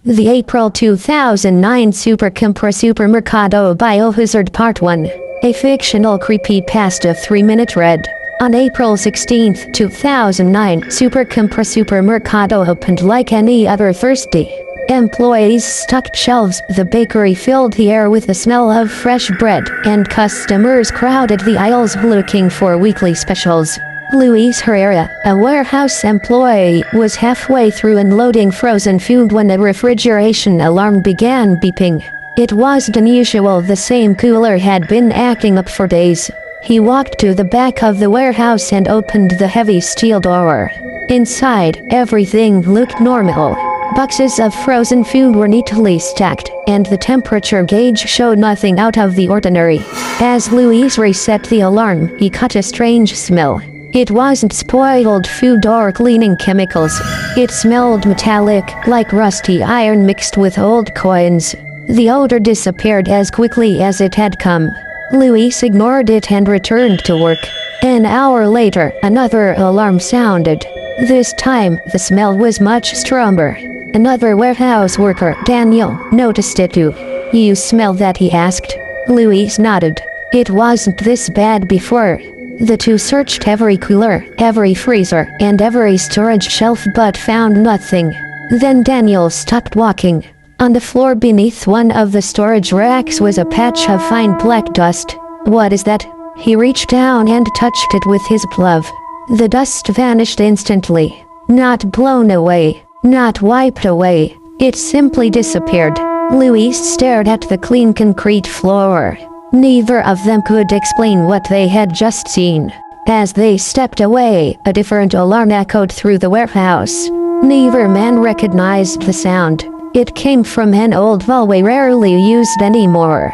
The April 2009 Supercompra Supermercado Biohazard Part 1. A fictional creepypasta 3-minute read. On April 16, 2009, Supercompra Supermercado opened like any other Thursday. Employees stocked shelves, the bakery filled the air with the smell of fresh bread, and customers crowded the aisles looking for weekly specials. Luis Herrera, a warehouse employee, was halfway through unloading frozen food when a refrigeration alarm began beeping. It wasn't unusual, the same cooler had been acting up for days. He walked to the back of the warehouse and opened the heavy steel door. Inside, everything looked normal. Boxes of frozen food were neatly stacked, and the temperature gauge showed nothing out of the ordinary. As Luis reset the alarm, he caught a strange smell. It wasn't spoiled food or cleaning chemicals. It smelled metallic, like rusty iron mixed with old coins. The odor disappeared as quickly as it had come. Luis ignored it and returned to work. An hour later, another alarm sounded. This time, the smell was much stronger. Another warehouse worker, Daniel, noticed it too. "You smell that?" he asked. Luis nodded. It wasn't this bad before. The two searched every cooler, every freezer, and every storage shelf but found nothing. Then Daniel stopped walking. On the floor beneath one of the storage racks was a patch of fine black dust. "What is that?" He reached down and touched it with his glove. The dust vanished instantly. Not blown away, not wiped away. It simply disappeared. Luis stared at the clean concrete floor. Neither of them could explain what they had just seen. As they stepped away, a different alarm echoed through the warehouse. Neither man recognized the sound. It came from an old hallway rarely used anymore.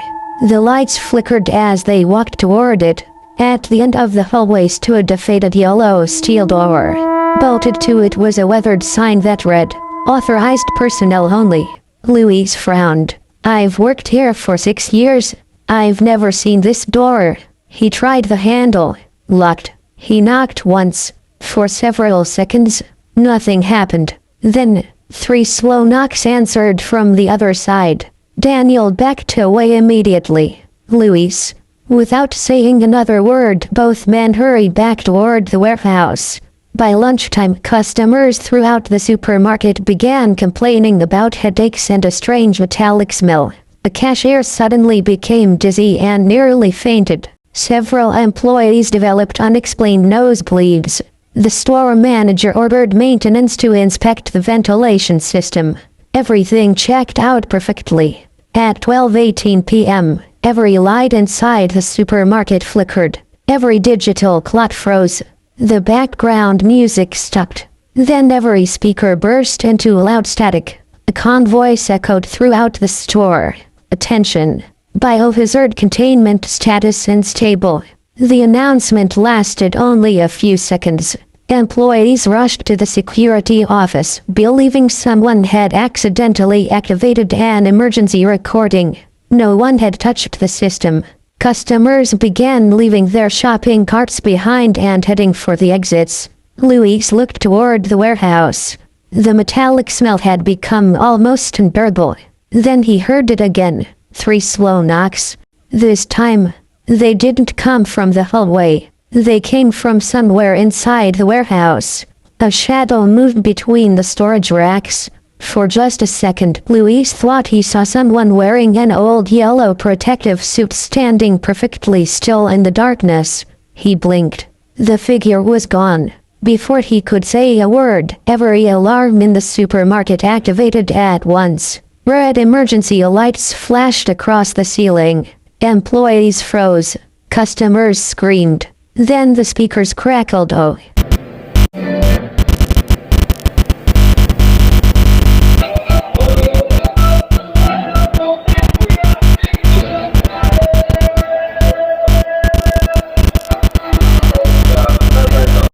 The lights flickered as they walked toward it. At the end of the hallway stood a faded yellow steel door. Bolted to it was a weathered sign that read, "Authorized personnel only." Luis frowned. "I've worked here for 6 years. I've never seen this door." He tried the handle. Locked. He knocked once. For several seconds, nothing happened. Then, 3 slow knocks answered from the other side. Daniel backed away immediately. Luis. Without saying another word, both men hurried back toward the warehouse. By lunchtime, customers throughout the supermarket began complaining about headaches and a strange metallic smell. The cashier suddenly became dizzy and nearly fainted. Several employees developed unexplained nosebleeds. The store manager ordered maintenance to inspect the ventilation system. Everything checked out perfectly. At 12:18 p.m., every light inside the supermarket flickered. Every digital clock froze. The background music stopped. Then every speaker burst into loud static. A calm voice echoed throughout the store. "Attention. Biohazard containment status unstable." The announcement lasted only a few seconds. Employees rushed to the security office, believing someone had accidentally activated an emergency recording. No one had touched the system. Customers began leaving their shopping carts behind and heading for the exits. Luis looked toward the warehouse. The metallic smell had become almost unbearable. Then he heard it again. 3 slow knocks. This time, they didn't come from the hallway. They came from somewhere inside the warehouse. A shadow moved between the storage racks. For just a second, Luis thought he saw someone wearing an old yellow protective suit standing perfectly still in the darkness. He blinked. The figure was gone. Before he could say a word, every alarm in the supermarket activated at once. Red emergency lights flashed across the ceiling. Employees froze. Customers screamed. Then the speakers crackled. "Oh,